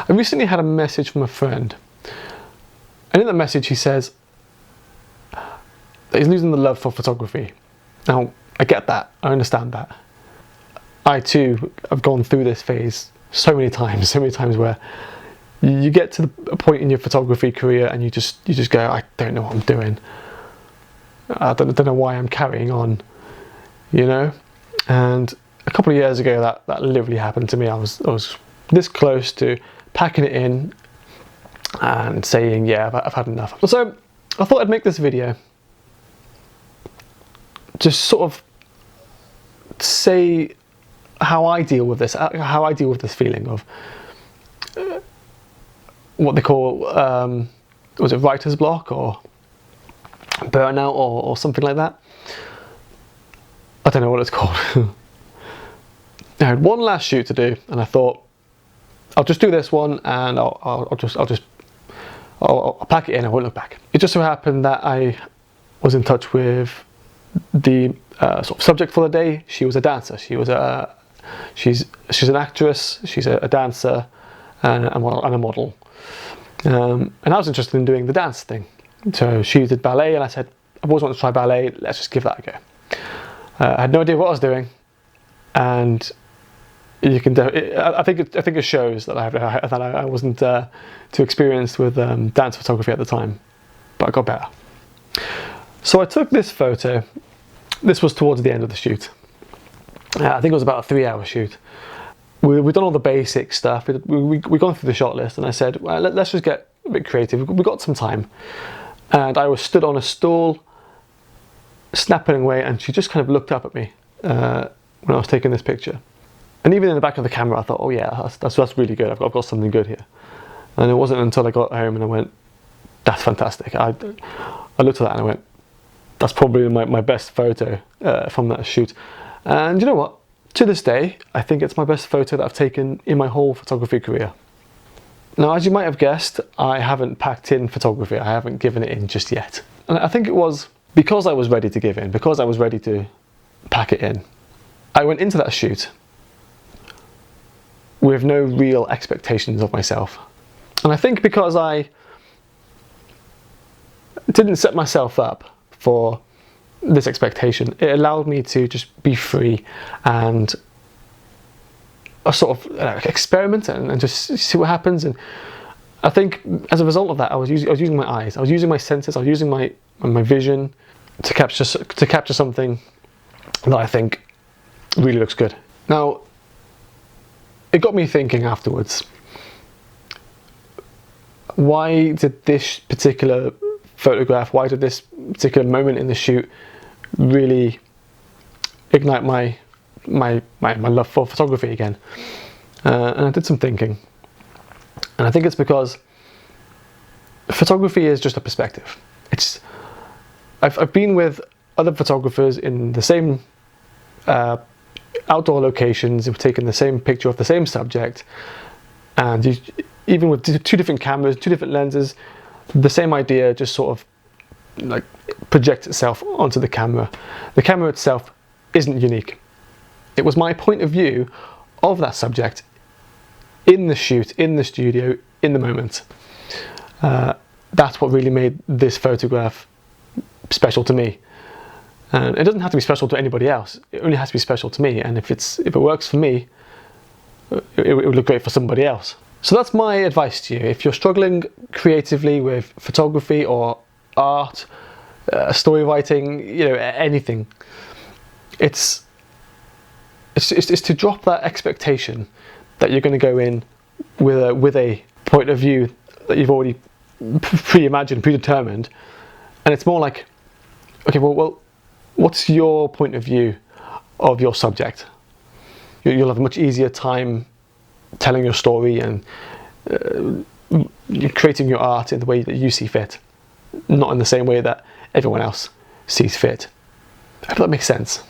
I recently had a message from a friend, and in that message he says that he's losing the love for photography. Now, I get that, I understand that. I too have gone through this phase so many times where you get to a point in your photography career and you just go, I don't know what I'm doing. I don't know why I'm carrying on, you know? And a couple of years ago that literally happened to me. I was this close to packing it in and saying, yeah, I've had enough. So I thought I'd make this video, just sort of say how I deal with this feeling of what they call, was it writer's block or burnout or something like that? I don't know what it's called. I had one last shoot to do, and I thought I'll just do this one, and I'll pack it in. I won't look back. It just so happened that I was in touch with the sort of subject for the day. She was a dancer. She's an actress. She's a dancer and a model. And I was interested in doing the dance thing. So she did ballet, and I said, I've always wanted to try ballet. Let's just give that a go. I had no idea what I was doing, and you can. I think it shows that I wasn't too experienced with dance photography at the time, but I got better. So I took this photo. This was towards the end of the shoot. I think it was about a 3-hour shoot. We've done all the basic stuff. We've gone through the shot list, and I said, well, let's just get a bit creative. We've got some time. And I was stood on a stool, snapping away, and she just kind of looked up at me when I was taking this picture. And even in the back of the camera, I thought, oh yeah, that's really good. I've got something good here. And it wasn't until I got home and I went, that's fantastic. I looked at that and I went, that's probably my best photo from that shoot. And you know what? To this day, I think it's my best photo that I've taken in my whole photography career. Now, as you might have guessed, I haven't packed in photography. I haven't given it in just yet. And I think it was because I was ready to give in, because I was ready to pack it in. I went into that shoot with no real expectations of myself. And I think because I didn't set myself up for this expectation, it allowed me to just be free and a sort of experiment and just see what happens. And I think as a result of that, I was using my eyes, I was using my senses, I was using my vision to capture something that I think really looks good. Now, it got me thinking afterwards, why did this particular photograph, why did this particular moment in the shoot really ignite my love for photography again? And I did some thinking, and I think it's because photography is just a perspective. I've been with other photographers in the same outdoor locations, we've taken the same picture of the same subject, and even with two different cameras, two different lenses, the same idea just sort of like projects itself onto the camera. The camera itself isn't unique. It was my point of view of that subject in the shoot, in the studio, in the moment. That's what really made this photograph special to me. And it doesn't have to be special to anybody else. It only has to be special to me. And if it works for me, it would look great for somebody else. So that's my advice to you. If you're struggling creatively with photography or art, story writing, you know, anything, it's to drop that expectation that you're going to go in with a point of view that you've already pre-imagined, predetermined, and it's more like, okay, well, what's your point of view of your subject? You'll have a much easier time telling your story and creating your art in the way that you see fit, not in the same way that everyone else sees fit. I hope that makes sense.